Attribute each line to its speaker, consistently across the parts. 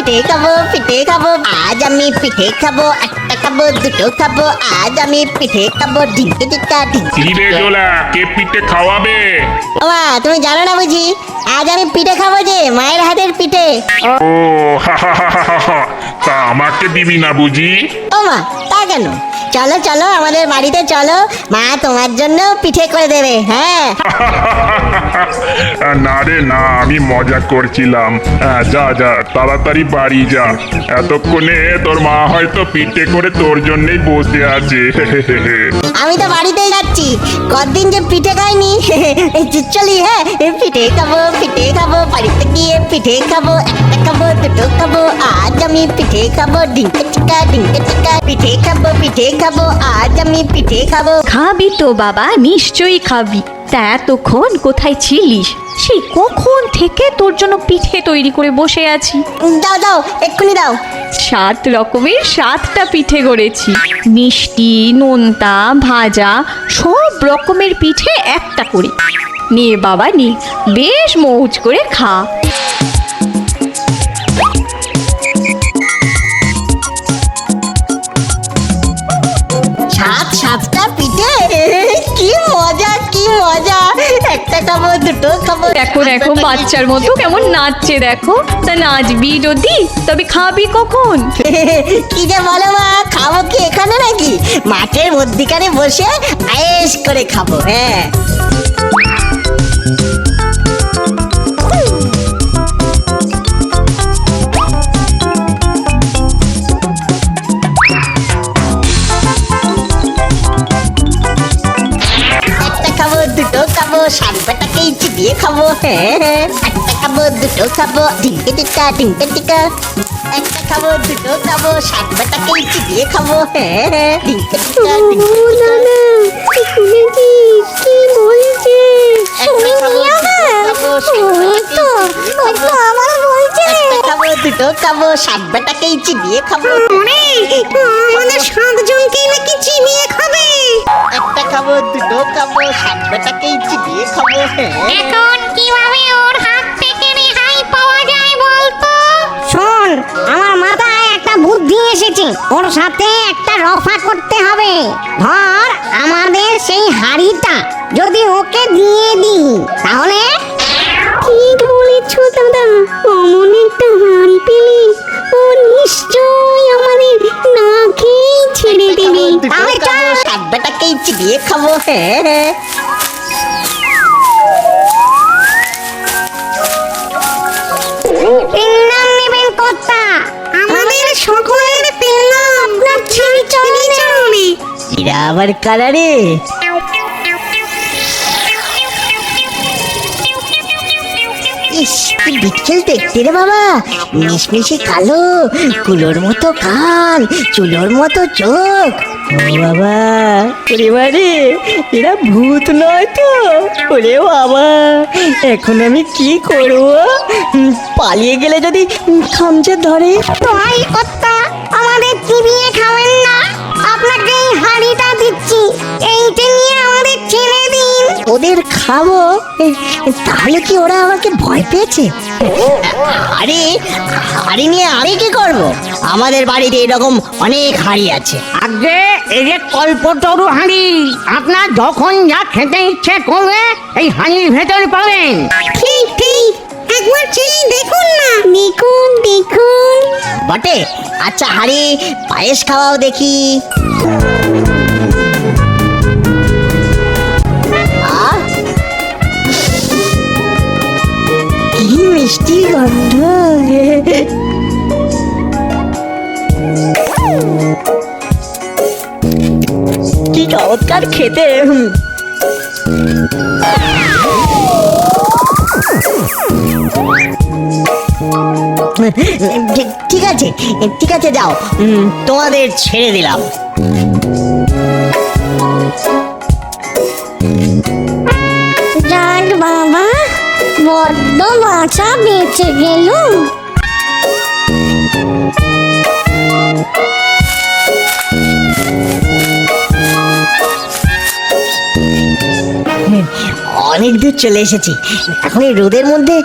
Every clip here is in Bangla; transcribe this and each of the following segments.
Speaker 1: পিঠে খাবো পিঠে খাবো, আজ আমি পিঠে খাবো, একটা খাবো দুটো খাবো, আজ আমি পিঠে খাবো, ঢিঙ্কে টিকা ঢিঙ্কে।
Speaker 2: কি রে জোলা, কে পিঠে খাওয়াবে?
Speaker 1: বাবা তুমি জানো না বুঝি, আজ আমি পিঠে খাবো যে মায়ের হাতের পিঠে।
Speaker 2: ও হা হা হা হা হা, তা আমাকে দিবি না বুঝি?
Speaker 1: ও মা, তা কেন? চলো চলো আমাদের বাড়িতে চলো, মা তোমার জন্য পিঠে করে দেবে। হ্যাঁ
Speaker 2: না রে না, আমি মজা করছিলাম। যা যা তাড়াতাড়ি বাড়ি যা, এতক্ষণে তোর মা হয়তো পিঠে করে তোর জন্যই বসে আছে।
Speaker 1: আমি তো বাড়িতেই যাচ্ছি, কতদিন যে পিঠে খাইনি। চলি, হ্যাঁ পিঠে খাবো পিঠে খাবো, বাড়িতে গিয়ে পিঠে খাবো, একটা খাবো দুটো খাবো, আজ আমি পিঠে খাবো, ঢিঙ্কে টিকা পিঠে খাবো পিঠে খাবো, আজ আমি পিঠে খাবো।
Speaker 3: খাবি তো বাবা, নিশ্চয়ই খাবি। তা এতক্ষণ কোথায় ছিলিস? সেই কখন থেকে তোর জন্য পিঠে তৈরি করে বসে আছি।
Speaker 1: দাও দাও, এক্ষুনি দাও।
Speaker 3: 7 রকমের 7টা পিঠে করেছি, মিষ্টি, নোনতা, ভাজা, সব রকমের পিঠে একটা করে। নে বাবা নে, বেশ মৌজ করে খা।
Speaker 1: সাতটা পিঠে, কি মজা কি মজা, একটা খাবো দুটো খাবো।
Speaker 3: দেখো দেখো বাচ্চার মতো কেমন নাচছে দেখো। তা নাচবি যদি তবে খাবি কখন?
Speaker 1: কি যে বলো মা, খাবো কি এখানে নাকি? মাঠের মধ্যিখানে বসে আয়েশ করে খাবো। হ্যাঁ দুটো খাবো, সাত বেটাকেই চিবিয়ে খাবো। হ্যাঁ একটা খাবো দুটো খাবো, ঢিঙ্কে টিকা। একটা খাবো দুটো খাবো, সাত বেটাকেই চিবিয়ে খাবো। হ্যাঁ ঢিঙ্কে টিকা। দুটো খাবো, সাত বেটাকেই চিবিয়ে খাবো।
Speaker 4: আমাদের 7 জনকেই নাকি চিবিয়ে খাবে।
Speaker 1: একটা খাবো দুটো খাবো, সাত বেটাকেই চিবিয়ে খাবো।
Speaker 4: এখন কিভাবে ওর হাত থেকে রেহাই পাওয়া যায় বলতো? শোন, আমার মাথায় একটা বুদ্ধি এসেছে। ওর সাথে একটা রফা করতে হবে। ধর আমাদের সেই হাড়িটা যদি ওকে দিয়ে দিই, তাহলে ঠিক বলেছ দাদা। অমন একটা হাড়ি পেলে ও নিশ্চয়ই আমাদের না খেয়েই ছেড়ে দেবে। তাহলে চল,
Speaker 1: সাত বেটাকেই চিবিয়ে খাবো। হ্যাঁ
Speaker 4: পেন্নাম নেবেন কর্তা। আমাদের সকলের পেন্নাম আপনার চরণে।
Speaker 1: এরা আবার কালারে। ইস কি বিকেল দেখতে রে বাবা, মিশমিশি কালো, কুলোর মতো কাল, চুলোর মতো চোখ। ও বাবা, ওরে বারে, এরা ভূত নয় তো? ওরে বাবা, এখন আমি কি করবো? পালিয়ে গেলে যদি খামচে ধরে।
Speaker 4: দোহাই কর্তা, আমাদের চিবিয়ে খাবেন না। আপনাকে এই হাড়িটা দিচ্ছি, এইটা নিয়ে আমাদের ছেড়ে দিন।
Speaker 1: ওদের খাবো, তাহলে কি ওরা আমাকে ভয় পেয়েছে? আরে হাড়ি নিয়ে আমি কি করব? আমাদের বাড়িতে এরকম অনেক হাড়ি আছে।
Speaker 5: আগে এই যে কল্পতরু হাঁড়ি, আপনার যখন যা খেতে ইচ্ছে করবে এই হাঁড়ির ভেতরে পাবেন।
Speaker 4: ঠিক ঠিক, একবার চেয়ে দেখুন না। দেখুন
Speaker 1: বটে, আচ্ছা হাড়ি পায়েস খাওয়াও দেখি। কি মিষ্টি গন্ধ, কি চমৎকার খেতে। ঠিক আছে ঠিক আছে, যাও, তোমাদের ছেড়ে দিলাম।
Speaker 4: যাক বাবা, বড্ড বাঁচা বেঁচে গেল।
Speaker 1: অনেক দূর চলে এসেছি, এখন এই রোদের মধ্যে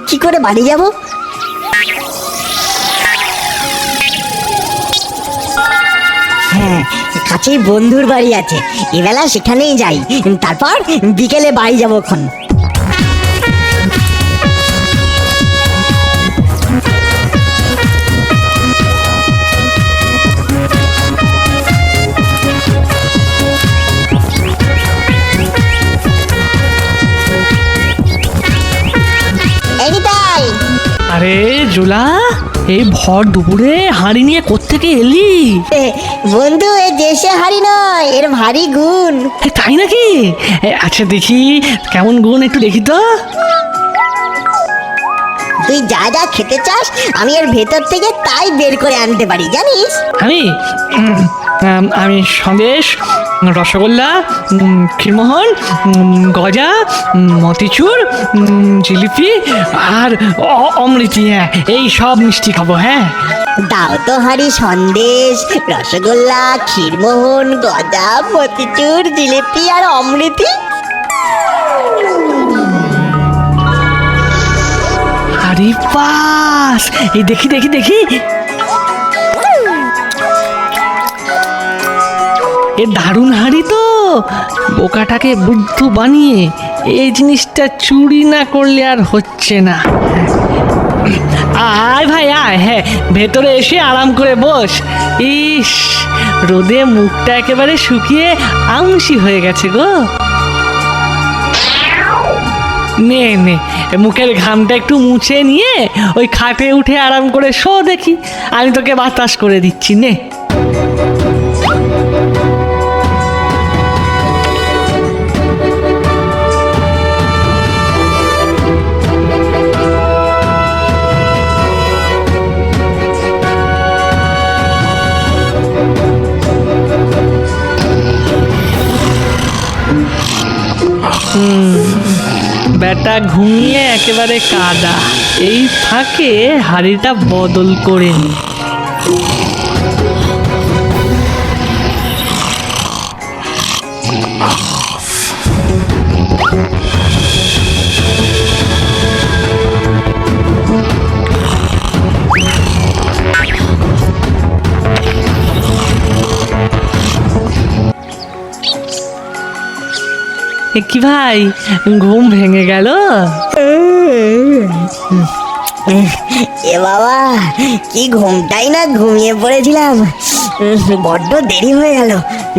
Speaker 1: কি করে বাড়ি যাব? হ্যাঁ, কাছেই বন্ধুর বাড়ি আছে, এবেলা সেখানেই যাই, তারপর বিকেলে বাড়ি যাবো খন। এদিকাই
Speaker 6: আরে জোলা, এই ভর দুপুরে হাঁড়ি নিয়ে কোত্থেকে এলি?
Speaker 1: বন্ধু, এ দেশে হারি নয়, এর ভারী গুণ।
Speaker 6: তাই নাকি? আচ্ছা দেখি কেমন গুণ, একটু দেখি তো।
Speaker 1: তুই যা যা খেতে চাস আমি এর ভেতর থেকে তাই বের করে আনতে পারি, জানিস?
Speaker 6: আমি সন্দেশ, রসগোল্লা, ক্ষীরমোহন, গজা, মতিচুর, জিলিপি আর অমৃতি, হ্যাঁ এই সব মিষ্টি খাবো। হ্যাঁ
Speaker 1: দাও তো হারি সন্দেশ, রসগোল্লা, ক্ষীরমোহন, গজা, মতিচুর, জিলিপি আর অমৃতি।
Speaker 6: আরে পাস, এই দেখি দেখি দেখি, এ দারুণ হাঁড়ি তো, বোকাটাকে বুদ্ধু বানিয়ে এই জিনিসটা চুরি না করলে আর হচ্ছে না। আয় ভাই আয়, হ্যাঁ ভেতরে এসে আরাম করে বস। ইস, রোদে মুখটা একেবারে শুকিয়ে আংশি হয়ে গেছে গো। নে নে, মুখের ঘামটা একটু মুছে নিয়ে ওই খাটে উঠে আরাম করে শো দেখি, আমি তোকে বাতাস করে দিচ্ছি। নে বেটা ঘুমিয়ে একেবারে কাদা, এই ফাঁকে হাড়িটা বদল করে নি। কি ভাই, ঘুম ভেঙে গেল?
Speaker 1: এ বাবা, কি ঘুমটাই না ঘুমিয়ে পড়েছিলাম, বড্ড দেরি হয়ে গেল।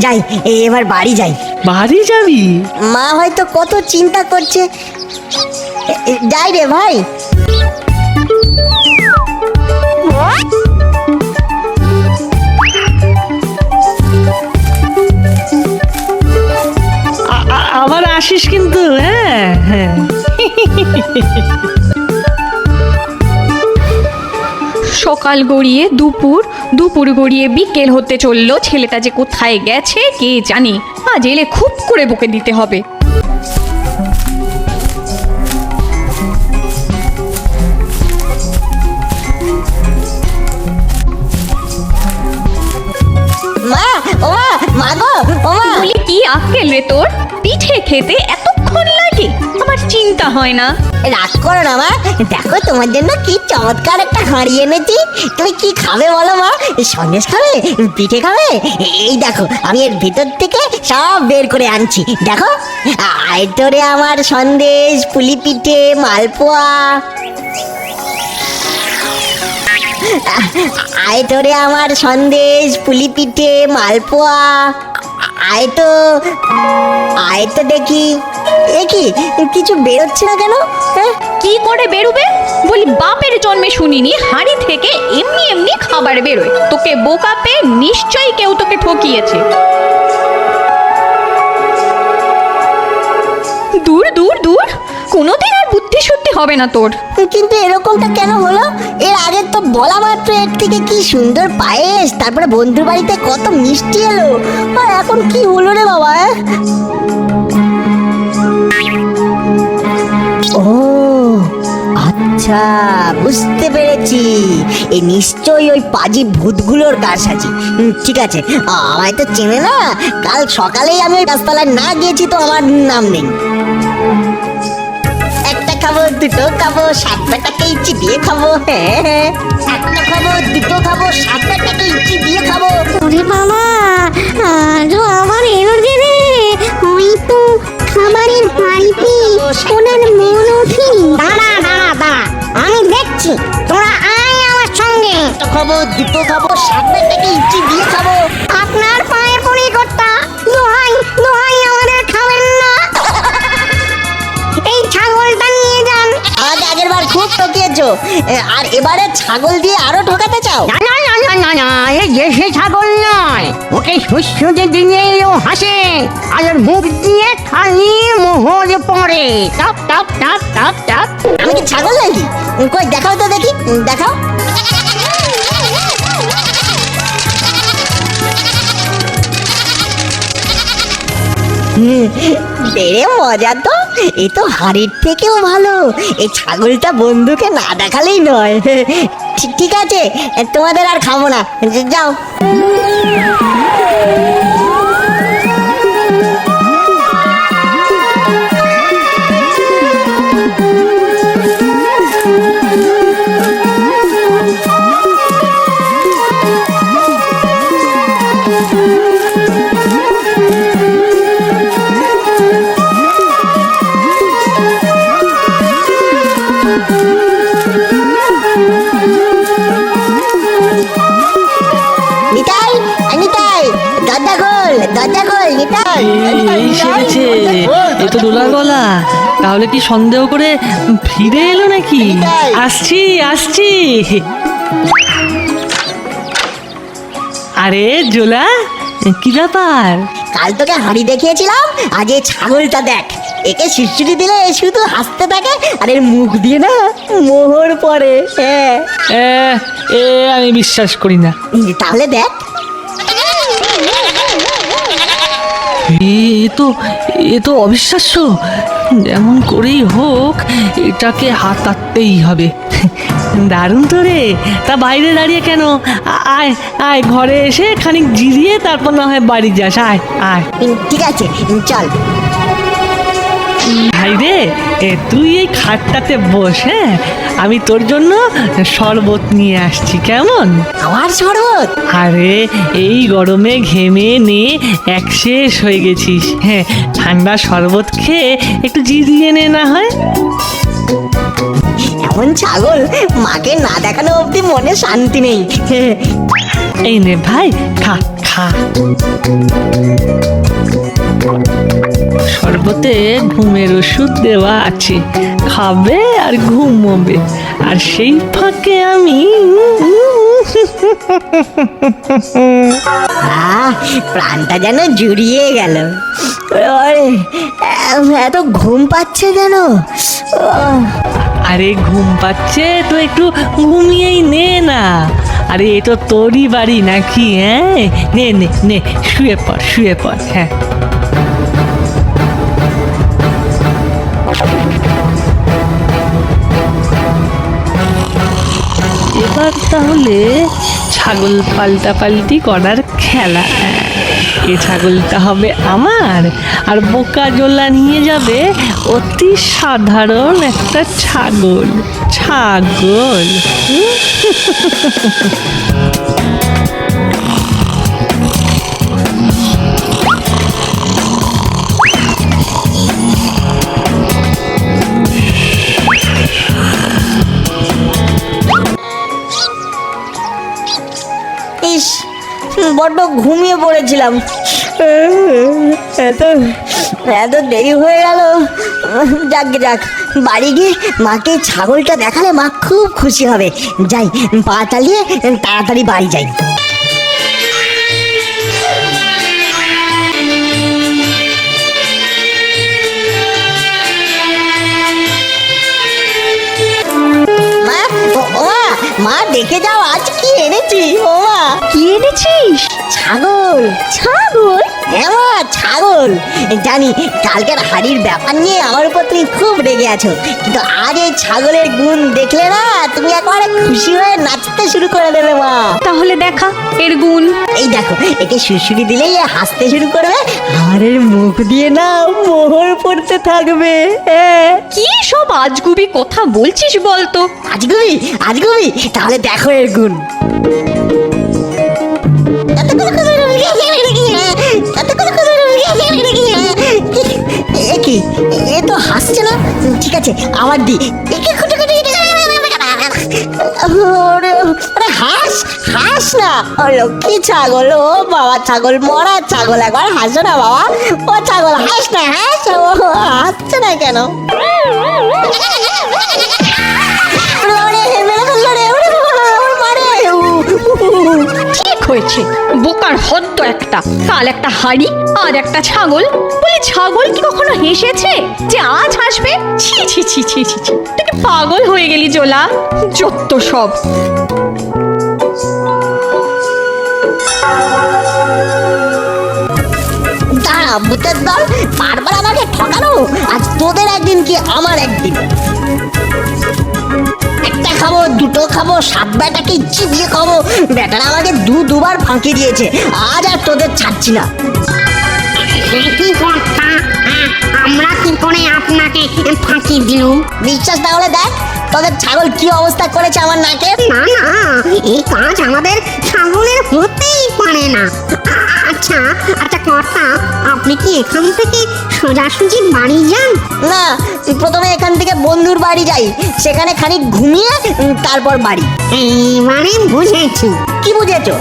Speaker 1: যাই, এবার বাড়ি যাই।
Speaker 6: বাড়ি যাবি?
Speaker 1: মা হয়তো কত চিন্তা করছে। যাই রে ভাই।
Speaker 6: আবার আসিস কিন্তু। হ্যাঁ হ্যাঁ।
Speaker 3: সকাল গড়িয়ে দুপুর, দুপুর গড়িয়ে বিকেল হতে চললো, ছেলেটা যে কোথায় গেছে কে জানে। আজ এলে খুব করে বকে দিতে হবে।
Speaker 1: মা, ও মা, মা গো, ও মা।
Speaker 3: বলি কি আক্কেল রে তোর, পিঠে খেতে এতক্ষণ লাগে? আমার চিন্তা হয় না?
Speaker 1: রাগ করো না মা, দেখো তোমার জন্য কি চমৎকার একটা হাঁড়ি এনেছি। তুমি কি খাবে বলো মা? সন্দেশ খাবে, পিঠে খাবে? এই দেখো, আমি এর ভিতর থেকে সব বের করে আনছি, দেখো। আয় তোরে আমার সন্দেশ, পুলি পিঠে, মালপোয়া। আয় তোরে আমার সন্দেশ, পুলি পিঠে, মালপোয়া। আয় তো, আয় তো দেখি। দেখি কিছু বেরোচ্ছে না কেন? হ্যাঁ,
Speaker 3: কি করে বেরোবে? বলি বাপের জন্মে শুনিনি হাঁড়ি থেকে এমনি এমনি খাবার বেরোয়। তোকে বোকা পেয়ে নিশ্চয়ই কেউ তোকে ঠকিয়েছে। দূর দূর দূর, কোনোদিন আর বুদ্ধি শুদ্ধি হবে না তোর।
Speaker 1: কিন্তু এরকমটা কেন হলো? এর আগে তো বলা মাত্র এর থেকে কি সুন্দর পায়েস, তারপরে বন্ধুর বাড়িতে কত মিষ্টি এলো, আর এখন কি হলো রে বাবা? ও আচ্ছা, বুঝতে পেরেছি, এই নিশ্চয়ই ওই পাজি ভূতগুলোর কারসাজি। ঠিক আছে, আমায় তো চেনে না, কাল সকালেই আমি ওই গাছতলায় না গিয়েছি তো আমার নাম নেই। একটা খাবো, দুটো খাবো, সাত বেটাকে চিবিয়ে খাবো। হ্যাঁ, একটা খাবো, দুটো খাবো, সাত বেটাকে চিবিয়ে খাবো।
Speaker 4: ওরে বাবা, আজও আবার এলো যে রে। ওই তো খাবারের পাইপে ওনার মন ওঠেনি। দাঁড়া দাঁড়া দাঁড়া, আমি দেখছি, তোরা আয় আমার সঙ্গে।
Speaker 1: একটা খাবো, দুটো খাবো, সাত বেটাকে চিবিয়ে খাবো।
Speaker 4: আপনার পায়ে পড়ি কর্তা, দোহাই দোহাই আমাদের খাবেন না। এই ছাগলটা নিয়ে যান।
Speaker 1: আজ আগের বার খুব ঠকিয়েছো, আর এবারে ছাগল দিয়ে আরো ঠকাতে চাও?
Speaker 5: না না না না না না, এই দেশি ছাগল নয়, ওকে শস্যতে দিলেও হাসে, আর ওর মুখ দিয়ে খালি মোহর পড়ে। Top top top top top.
Speaker 1: আমি কি ছাগল নাকি? কই দেখাও তো দেখি, দেখাও। বেড়ে মজা তো, এ তো হাড়ির থেকেও ভালো। এই ছাগলটা বন্ধুকে না দেখালেই নয়। ঠিক আছে, তোমাদের আর খাবো না, যাও। নিতাই, নিতাই, দরজা খোল, দরজা খোল, নিতাই।
Speaker 6: এই সেরেছে, এ তো ডোলা গলা। তাহলে কি সন্দেহ করে ফিরে এলো নাকি? আসছি আসছি। আরে জোলা, কি ব্যাপার?
Speaker 1: কাল তোকে হাঁড়ি দেখিয়েছিলাম, আজ এই ছাগলটা দেখ। একে শিশুটি দিলে এ শুধু হাসতে থাকে, আর এর মুখ দিয়ে না মোহর পড়ে। হ্যাঁ,
Speaker 6: এ আমি বিশ্বাস করি না।
Speaker 1: তাহলে দেখ।
Speaker 6: এ তো অবিশ্বাস্য। যেমন করেই হোক এটাকে হাতাতেই হবে। দারুণ তো রে। তা বাইরে দাঁড়িয়ে কেন? আয় আয়, ঘরে এসে খানিক জিরিয়ে তারপর না হয় বাড়ি যাস। আয় আয়।
Speaker 1: ঠিক আছে, চল।
Speaker 6: ভাই রে, তুই এই খাটটাতে বস। হ্যাঁ, আমি তোর জন্য শরবত নিয়ে আসছি, কেমন?
Speaker 1: আমার শরবত?
Speaker 6: আরে এই গরমে ঘেমে নে এক শেষ হয়ে গেছিস। হ্যাঁ, ঠান্ডা শরবত খেয়ে একটু জিরিয়ে নে না হয়।
Speaker 1: এমন ছাগল মাকে না দেখানো অবধি মনে শান্তি নেই।
Speaker 6: এই নে ভাই, খা খা। শরবতে ঘুমের ওষুধ দেওয়া আছে, খাবে আর ঘুমোবে। আর সেই ফাঁকে আমি
Speaker 1: প্রাণটা যেন জুড়িয়ে গেল। আরে, এত ঘুম পাচ্ছে যেন।
Speaker 6: আরে ঘুম পাচ্ছে তো একটু ঘুমিয়েই নে না। আরে এ তো তোরই বাড়ি নাকি? হ্যাঁ, নে নে নে, শুয়ে পড় শুয়ে পড়। হ্যাঁ, এবার তাহলে ছাগল পাল্টাপাল্টি করার খেলা। এ ছাগলটা হবে আমার, আর বোকা জোলা নিয়ে যাবে অতি সাধারণ একটা ছাগল। ছাগল
Speaker 1: ইস, বড্ড ঘুমিয়ে পড়েছিলাম। এত এত দেরি হয়ে গেল। যাক যাক, বাড়ি গিয়ে মাকে ছাগলটা দেখালে মা খুব খুশি হবে। যাই, পা চালিয়ে তাড়াতাড়ি বাড়ি যাই। মা, মা দেখে যাও আজ কি এনেছি। ও মা,
Speaker 3: কি এনেছিস?
Speaker 1: ছাগল।
Speaker 3: ছাগল?
Speaker 1: হ্যাঁ মা, ছাগল। জানি কালকের হাড়ির ব্যাপার নিয়ে আমার উপর তুমি খুব রেগে আছো, কিন্তু আজ এই ছাগলের গুণ দেখলে না তুমি একেবারে খুশি হয়ে নাচতে শুরু করে দেবে মা।
Speaker 3: তাহলে দেখা এর গুণ।
Speaker 1: এই দেখো, একে সুরসুরি দিলেই এ হাসতে শুরু করবে, আর এর মুখ দিয়ে না মোহর পড়তে থাকবে।
Speaker 3: কি সব আজগুবি কথা বলছিস বলতো?
Speaker 1: আজগুবি আজগুবি, তাহলে দেখো এর গুণ। এ কি, এ তো হাসছে না। ঠিক আছে, আবার দি। একে হাস হাস না, ও লক্ষ্মী ছাগল, ও বাবা ছাগল, মরা ছাগল, একবার হাসো না বাবা। ও ছাগল হাস না, হাস। ও হাসছে না কেন?
Speaker 3: ঠিক হয়েছে, বোকার হদ্দ একটা। কাল একটা হাড়ি আর একটা ছাগল, বলি ছাগল কি কখনো হেসেছে যে আজ হাসবে? ছি ছি ছি ছি ছি ছি, তুই কি পাগল হয়ে গেলি জোলা? যত সব।
Speaker 1: দাঁড়া ভূতের দল, বারবার আমাকে ঠকানো। আজ তোদের একদিন কি আমার একদিন। একটা খাবো, দুটো খাবো, সাত বেটাকে চিবিয়ে খাবো। বেটারা আমাকে দুবার ফাঁকি দিয়েছে, আজ আর তোদের ছাড়ছি না।
Speaker 4: কি কর্তা, আমরা কি করে আপনাকে ফাঁকি দিলুম?
Speaker 1: বিশ্বাস না হলে দেখ তোদের ছাগল কি অবস্থা করেছে আমার নাকে।
Speaker 4: না না, এই কাজ আমাদের ছাগলের হতেই পারে না। আচ্ছা আচ্ছা কর্তা, আপনি কি এখান থেকে সোজাসুজি বাড়ি যান?
Speaker 1: না, প্রথমে এখান থেকে বন্ধুর বাড়ি যাই, সেখানে খানিক ঘুমিয়ে তারপর বাড়ি।
Speaker 4: এইবারে বুঝেছি।
Speaker 1: কি বুঝেছো?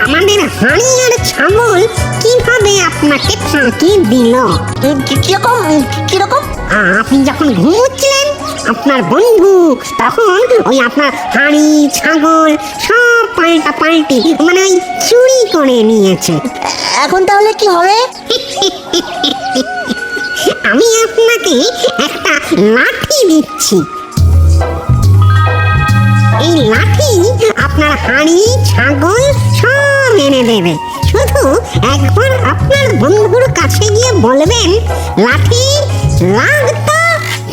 Speaker 4: আমাদের হাঁড়ি আর ছাগল কিভাবে আপনাকে ফাঁকি দিল।
Speaker 1: কিরকম কিরকম?
Speaker 4: আপনি যখন ঘুমোচ্ছিলেন, আপনার বন্ধু তখন ওই আপনার হাঁড়ি ছাগল সব পাল্টি মানে ওই চুরি করে নিয়েছে।
Speaker 1: এখন তাহলে কি হবে?
Speaker 4: আমি আপনাকে একটা লাঠি দিচ্ছি। এই লাঠি আপনার হাঁড়ি ছাগল সব এনে দেবে। শুধু একবার আপনার বন্ধুর কাছে গিয়ে বলবেন লাঠি লাগতো,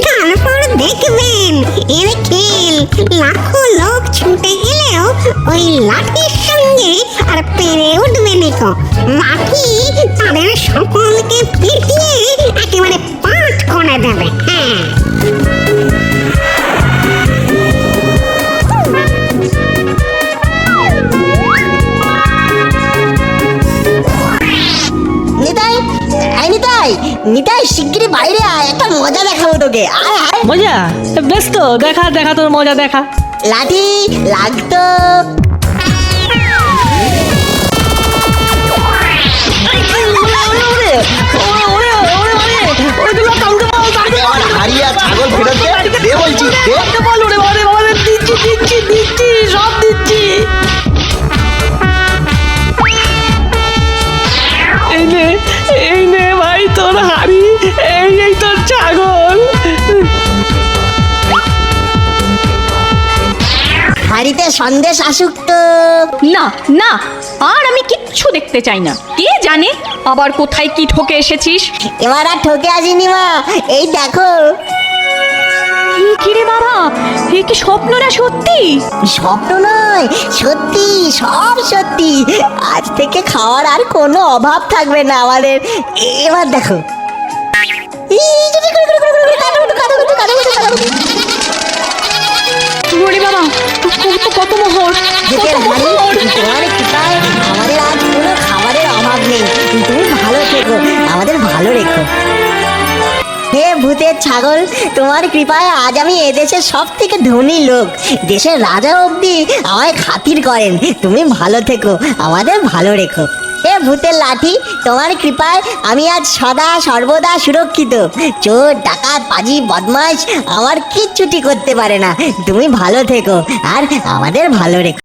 Speaker 4: তারপর দেখবেন এর খেল। লাখো লোক ছুটে গেলেও ওই লাঠির সঙ্গে আর পেরে উঠবে নিকো। লাঠি তাদের সকলকে পিটিয়ে একেবারে পাঠ করে দেবে। হ্যাঁ,
Speaker 1: নিতাই, এই নিতাই, নিতাই শিগগিরই বাইরে আয়, একটা মজা দেখাবো তোকে। আয় আয়।
Speaker 6: মজা? বেশ তো, দেখা দেখা তোর মজা দেখা।
Speaker 1: লাঠি লাগতো।
Speaker 7: হারিয়া ছাগল ফেরত দে বলছি,
Speaker 6: দিচ্ছি সব দিচ্ছি। এই নে ভাই তোর হাড়ি, এই তোর ছাগল।
Speaker 1: হাড়িতে সন্দেশ আসুক তো।
Speaker 3: না না, আর আমি কিচ্ছু দেখতে চাই না। কে জানে আবার কোথায় কি ঠকে এসেছিস।
Speaker 1: এবার আর ঠকে আসিনি মা, এই দেখো।
Speaker 3: কিরে বাবা, এ কি স্বপ্ন না সত্যি?
Speaker 1: স্বপ্ন নয়, সত্যি, সব সত্যি। আজ থেকে খাওয়ার আর কোনো অভাব থাকবে না আমাদের। এবার দেখো।
Speaker 3: ওরে বাবা, কত মোহর,
Speaker 1: ভূতের
Speaker 3: কত
Speaker 1: হাড়ি,
Speaker 3: মোহর।
Speaker 1: তোমার কৃপায় আমাদের আজ কোনো খাবারের অভাব নেই। তুমি ভালো থেকো, আমাদের ভালো রেখো। হে ভূতের ছাগল, তোমার কৃপায় আজ আমি এদেশের সব থেকে ধনী লোক। দেশের রাজা অবধি আমায় খাতির করেন। তুমি ভালো থেকো, আমাদের ভালো রেখো। হে ভূতের লাঠি, তোমার কৃপায় আমি আজ সদা সর্বদা সুরক্ষিত। চোর ডাকাত পাজি বদমাশ আমার কিচ্ছুটি করতে পারে না। তুমি ভালো থেকো আর আমাদের ভালো রেখো।